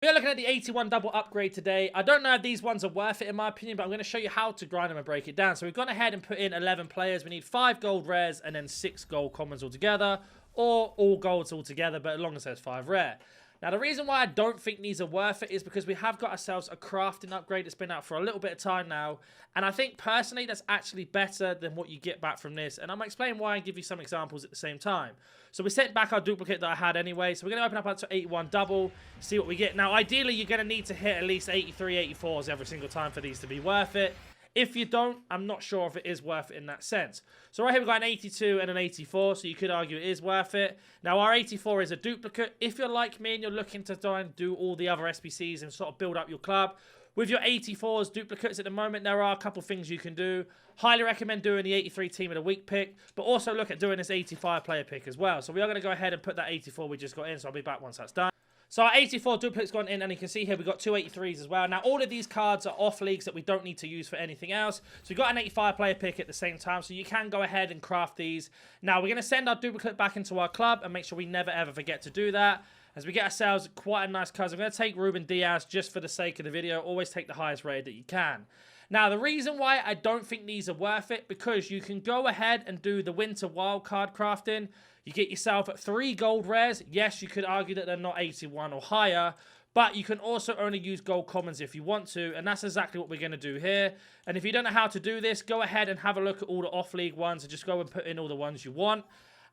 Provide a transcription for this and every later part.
We are looking at the 81 double upgrade today. I don't know if these ones are worth it in my opinion, but I'm going to show you how to grind them and break it down. So we've gone ahead and put in 11 players. We need 5 gold rares and then 6 gold commons altogether, or all golds altogether, but as long as there's 5 rare. Now, the reason why I don't think these are worth it is because we have got ourselves a crafting upgrade that's been out for a little bit of time now. And I think, personally, that's actually better than what you get back from this. And I'm going to explain why and give you some examples at the same time. So we sent back our duplicate that I had anyway. So we're going to open up to 81 double, see what we get. Now, ideally, you're going to need to hit at least 83, 84s every single time for these to be worth it. If you don't, I'm not sure if it is worth it in that sense. So right here we've got an 82 and an 84, so you could argue it is worth it. Now our 84 is a duplicate. If you're like me and you're looking to try and do all the other SBCs and sort of build up your club, with your 84s duplicates at the moment, there are a couple things you can do. Highly recommend doing the 83 team of the week pick, but also look at doing this 85 player pick as well. So we are going to go ahead and put that 84 we just got in, so I'll be back once that's done. So our 84 duplicate's gone in, and you can see here we've got 2 83s as well. Now, all of these cards are off leagues that we don't need to use for anything else. So we've got an 85 player pick at the same time, so you can go ahead and craft these. Now, we're going to send our duplicate back into our club and make sure we never, ever forget to do that. As we get ourselves quite a nice card. I'm going to take Ruben Diaz just for the sake of the video. Always take the highest rated that you can. Now, the reason why I don't think these are worth it, because you can go ahead and do the winter wildcard crafting. You get yourself 3 gold rares. Yes, you could argue that they're not 81 or higher, but you can also only use gold commons if you want to, and that's exactly what we're going to do here. And if you don't know how to do this, go ahead and have a look at all the off-league ones and just go and put in all the ones you want.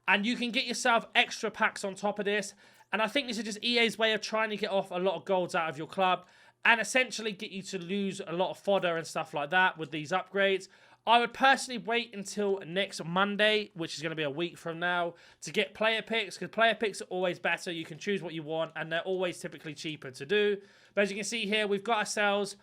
And you can get yourself extra packs on top of this. And I think this is just EA's way of trying to get off a lot of golds out of your club and essentially get you to lose a lot of fodder and stuff like that with these upgrades. I would personally wait until next Monday, which is going to be a week from now, to get player picks, because player picks are always better. You can choose what you want, and they're always typically cheaper to do. But as you can see here, we've got ourselves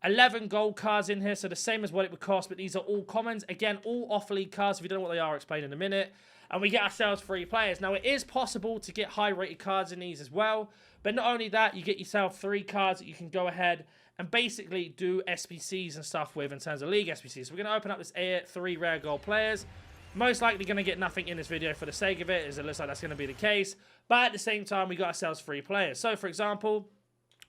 11 gold cards in here, so the same as what it would cost, but these are all commons. Again, all off-league cards. If you don't know what they are, I'll explain in a minute. And we get ourselves 3 players. Now, it is possible to get high-rated cards in these as well, but not only that, you get yourself 3 cards that you can go ahead and basically do SBCs and stuff with in terms of league SBCs. So we're going to open up this 3 rare gold players. Most likely going to get nothing in this video for the sake of it, as it looks like that's going to be the case. But at the same time, we got ourselves 3 players. So, for example,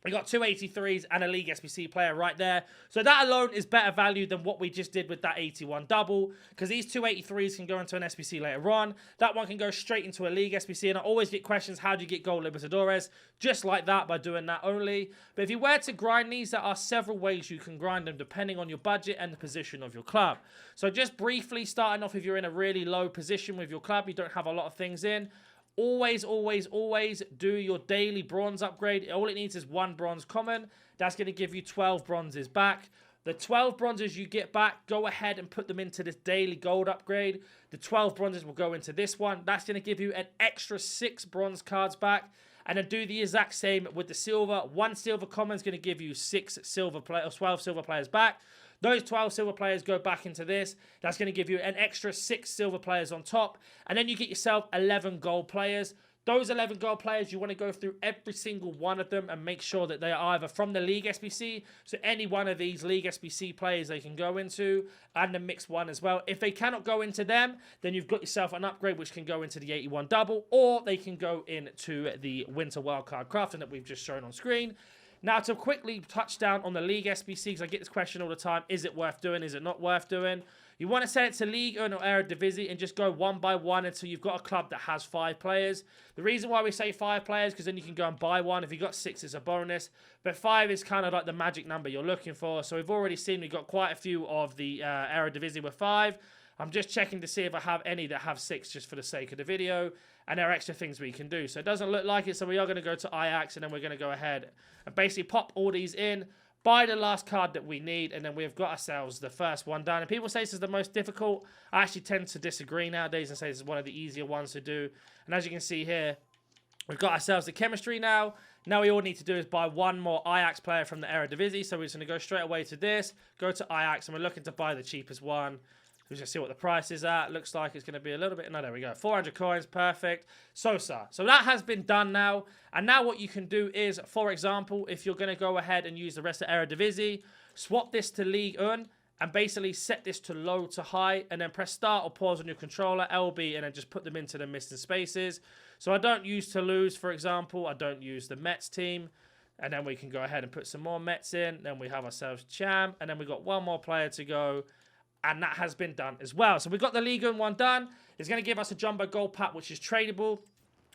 we got 2 83s and a league SBC player right there. So that alone is better value than what we just did with that 81 double, because these 2 83s can go into an SBC later on. That one can go straight into a league SBC, and I always get questions, how do you get gold Libertadores? Just like that, by doing that only. But if you were to grind these, there are several ways you can grind them depending on your budget and the position of your club. So just briefly starting off, if you're in a really low position with your club, you don't have a lot of things in, always, always, always do your daily bronze upgrade. All it needs is 1 bronze common. That's going to give you 12 bronzes back. The 12 bronzes you get back, go ahead and put them into this daily gold upgrade. The 12 bronzes will go into this one. That's going to give you an extra 6 bronze cards back. And then do the exact same with the silver. 1 silver common is going to give you 6 silver players, or 12 silver players back. Those 12 silver players go back into this. That's going to give you an extra 6 silver players on top. And then you get yourself 11 gold players. Those 11 gold players, you want to go through every single one of them and make sure that they are either from the League SBC. So any one of these League SBC players they can go into, and the mixed one as well. If they cannot go into them, then you've got yourself an upgrade which can go into the 81 double, or they can go into the Winter Wildcard crafting that we've just shown on screen. Now, to quickly touch down on the League SBC, because I get this question all the time, is it worth doing, is it not worth doing? You want to set it to League or Eredivisie and just go 1 by 1 until you've got a club that has 5 players. The reason why we say 5 players, because then you can go and buy one. If you've got 6, it's a bonus. But 5 is kind of like the magic number you're looking for. So we've already seen we've got quite a few of the Eredivisie with 5. I'm just checking to see if I have any that have 6 just for the sake of the video. And there are extra things we can do. So it doesn't look like it. So we are going to go to Ajax, and then we're going to go ahead and basically pop all these in. Buy the last card that we need, and then we've got ourselves the first one done. And people say this is the most difficult. I actually tend to disagree nowadays and say this is one of the easier ones to do. And as you can see here, we've got ourselves the chemistry now. Now we all need to do is buy 1 more Ajax player from the Eredivisie. So we're just going to go straight away to this, go to Ajax, and we're looking to buy the cheapest one. We're just see what the price is at. Looks like it's going to be a little bit... No, there we go. 400 coins. Perfect. Sosa. So that has been done now. And now what you can do is, for example, if you're going to go ahead and use the rest of Eredivisie, swap this to Ligue 1 and basically set this to low to high, and then press start or pause on your controller, LB, and then just put them into the missing spaces. So I don't use Toulouse, for example. I don't use the Mets team. And then we can go ahead and put some more Mets in. Then we have ourselves Cham. And then we've got one more player to go. And that has been done as well. So we've got the Liga one done. It's going to give us a jumbo gold pack, which is tradable.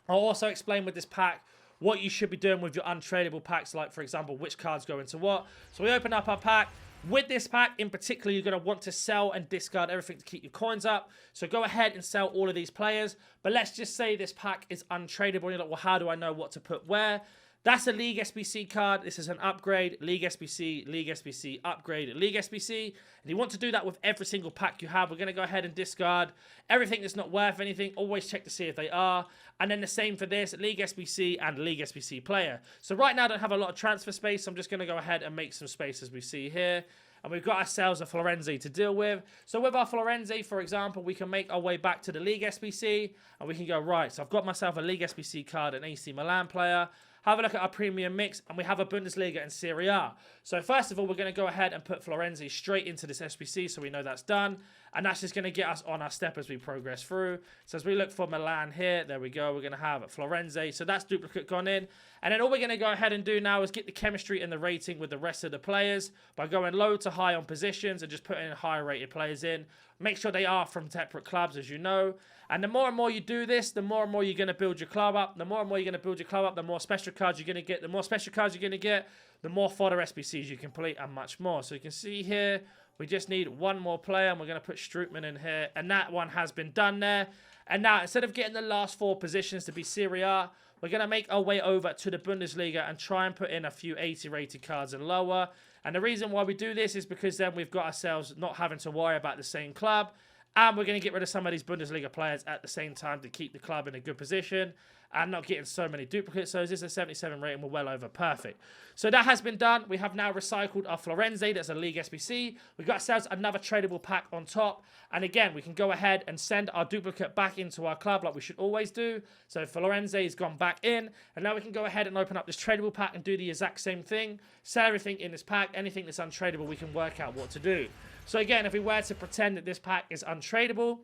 I'll also explain with this pack what you should be doing with your untradable packs. Like, for example, which cards go into what. So we open up our pack. With this pack in particular, you're going to want to sell and discard everything to keep your coins up. So go ahead and sell all of these players. But let's just say this pack is untradable. And you're like, well, how do I know what to put where? That's a League SBC card. This is an upgrade, League SBC, upgrade, League SBC. And you want to do that with every single pack you have. We're going to go ahead and discard everything that's not worth anything. Always check to see if they are. And then the same for this, League SBC and League SBC player. So right now I don't have a lot of transfer space. So I'm just going to go ahead and make some space as we see here. And we've got ourselves a Florenzi to deal with. So with our Florenzi, for example, we can make our way back to the League SBC. And we can go, right, so I've got myself a League SBC card, an AC Milan player. Have a look at our premium mix, and we have a Bundesliga and Serie A. So first of all, we're going to go ahead and put Florenzi straight into this SBC, so we know that's done. And that's just going to get us on our step as we progress through. So as we look for Milan here, there we go. We're going to have Florenzi. So that's duplicate gone in. And then all we're going to go ahead and do now is get the chemistry and the rating with the rest of the players by going low to high on positions and just putting higher rated players in. Make sure they are from separate clubs, as you know. And the more and more you do this, the more and more you're going to build your club up. The more and more you're going to build your club up, the more special cards you're going to get. The more special cards you're going to get, the more fodder SBCs you complete and much more. So you can see here, we just need one more player, and we're going to put Strootman in here. And that one has been done there. And now, instead of getting the last 4 positions to be Serie A, we're going to make our way over to the Bundesliga and try and put in a few 80 rated cards and lower. And the reason why we do this is because then we've got ourselves not having to worry about the same club. And we're going to get rid of some of these Bundesliga players at the same time to keep the club in a good position and not getting so many duplicates. So this is a 77 rating. We're well over perfect. So that has been done. We have now recycled our Florenzi. That's a League SBC. We've got ourselves another tradable pack on top. And again, we can go ahead and send our duplicate back into our club like we should always do. So Florenzi has gone back in. And now we can go ahead and open up this tradable pack and do the exact same thing. Sell everything in this pack. Anything that's untradable, we can work out what to do. So again, if we were to pretend that this pack is untradable,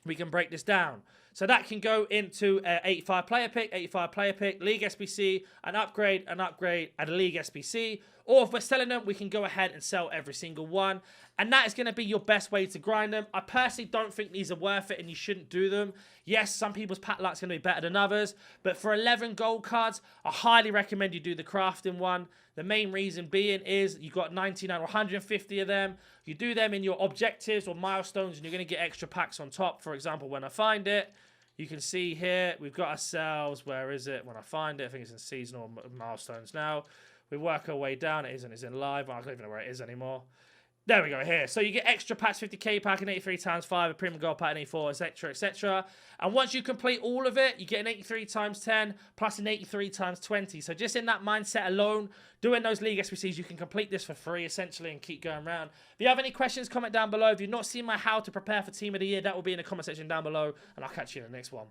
we can break this down. So that can go into an 85 player pick, League SBC, an upgrade, and a League SBC. Or if we're selling them, we can go ahead and sell every single one. And that is going to be your best way to grind them. I personally don't think these are worth it and you shouldn't do them. Yes, some people's pack luck's going to be better than others. But for 11 gold cards, I highly recommend you do the crafting one. The main reason being is you got 99 or 150 of them. You do them in your objectives or milestones and you're going to get extra packs on top. For example, when I find it, you can see here, we've got ourselves, where is it? When I find it, I think it's in seasonal milestones now. We work our way down. It isn't. It's in live. I don't even know where it is anymore. There we go here. So you get extra packs, 50k pack, an 83 times 5, a premium gold pack, an 84, etc., etc. And once you complete all of it, you get an 83 times 10 plus an 83 times 20. So just in that mindset alone, doing those League SBCs, you can complete this for free, essentially, and keep going around. If you have any questions, comment down below. If you've not seen my how to prepare for Team of the Year, that will be in the comment section down below. And I'll catch you in the next one.